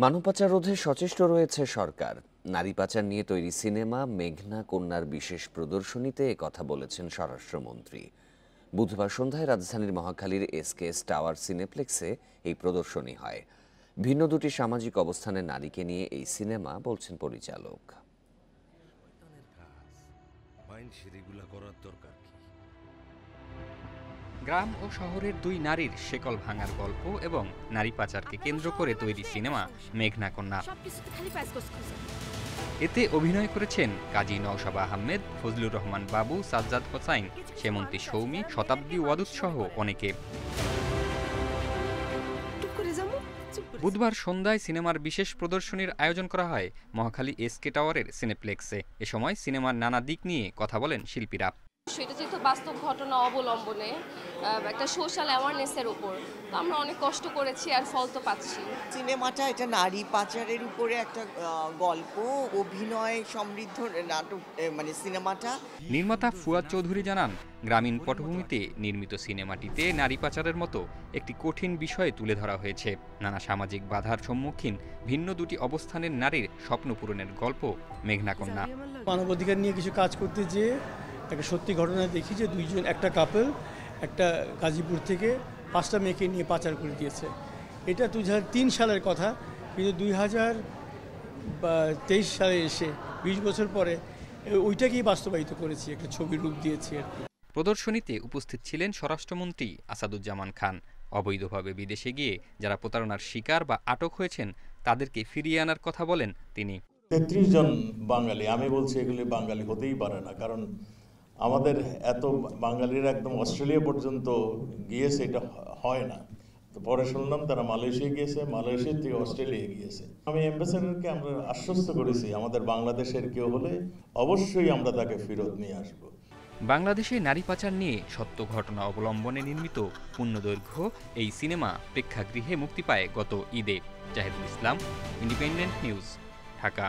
মানব পাচার রোধে সচেষ্ট রয়েছে সরকার। নারী পাচার নিয়ে তৈরি সিনেমা মেঘনা কন্যার বিশেষ প্রদর্শনীতে কথা বলেছেন স্বরাষ্ট্রমন্ত্রী। বুধবার সন্ধ্যায় রাজধানীর মহাখালীর এসকেএস টাওয়ার সিনেপ্লেক্সে এই প্রদর্শনী হয়। ভিন্ন দুটি সামাজিক অবস্থানের নারীকে নিয়ে এই সিনেমা, বলছেন পরিচালক। গ্রাম ও শহরের দুই নারীর শেকল ভাঙার গল্প এবং নারী পাচারকে কেন্দ্র করে তৈরি সিনেমা মেঘনা কন্যা। এতে অভিনয় করেছেন কাজী নওশাবা আহমেদ, ফজলুর রহমান বাবু, সাজ্জাদ হোসাইন, সেমন্তী সৌমি, শতাব্দী ওয়াদুদ সহ অনেকে। বুধবার সন্ধ্যায় সিনেমার বিশেষ প্রদর্শনীর আয়োজন করা হয় মহাখালী এসকে টাওয়ারের সিনেপ্লেক্সে। এ সময় সিনেমার নানা দিক নিয়ে কথা বলেন শিল্পীরা। সেটা যেহেতু বাস্তব ঘটনা অবলম্বনে একটা সোশ্যাল অ্যাওয়ারনেসের উপর, তো আমরা অনেক কষ্ট করেছি আর ফল তো পাচ্ছি। সিনেমাটা এটা নারী পাচারের উপরে একটা গল্প, অভিনয় সমৃদ্ধ নাটক, মানে সিনেমাটা। নির্মাতা ফুয়াদ চৌধুরী জানান, গ্রামীণ পটভূমিতে নির্মিত সিনেমাটিতে নারী পাচারের মতো একটি কঠিন বিষয় তুলে ধরা হয়েছে। নানা সামাজিক বাধার সম্মুখীন ভিন্ন দুটি অবস্থানের নারীর স্বপ্ন পূরণের গল্প মেঘনা কন্যা। মানবাধিকার নিয়ে কিছু কাজ করতে যেয়ে একটা সত্যি ঘটনা দেখি যে একটা কাপল একটা গাজীপুর থেকে 5টা মেয়েকে নিয়ে পাচার করে দিয়েছে। এটা 2003 সালের কথা, কিন্তু 2023 সালে এসে 20 বছর পরে ওইটাকেই বাস্তবায়িত করেছি, একটা ছবির রূপ দিয়েছি আর কি। প্রদর্শনীতে উপস্থিত ছিলেন স্বরাষ্ট্রমন্ত্রী আসাদুজ্জামান খান। অবৈধভাবে বিদেশে গিয়ে যারা প্রতারণার শিকার বা আটক হয়েছেন তাদেরকে ফিরিয়ে আনার কথা বলেন তিনি। 33 জন বাঙালি, আমি বলছি এগুলি বাঙালি হতেই পারে না, কারণ আমাদের এত বাঙালিরা একদম অস্ট্রেলিয়া পর্যন্ত গিয়েছে, এটা হয় না। তো পরে শুনলাম তারা মালয়েশিয়া গিয়েছে, মালয়েশিয়া থেকে অস্ট্রেলিয়া গিয়েছে। আমি অ্যাম্বাসেডরকে আমরা আশ্বস্ত করেছি আমাদের বাংলাদেশের কেউ হলে অবশ্যই আমরা তাকে ফেরত নিয়ে আসব। বাংলাদেশে নারী পাচার নিয়ে সত্য ঘটনা অবলম্বনে নির্মিত পূর্ণদৈর্ঘ্য এই সিনেমা প্রেক্ষাগৃহে মুক্তি পায় গত ঈদে। জাহিদুল ইসলাম, ইন্ডিপেন্ডেন্ট নিউজ, ঢাকা।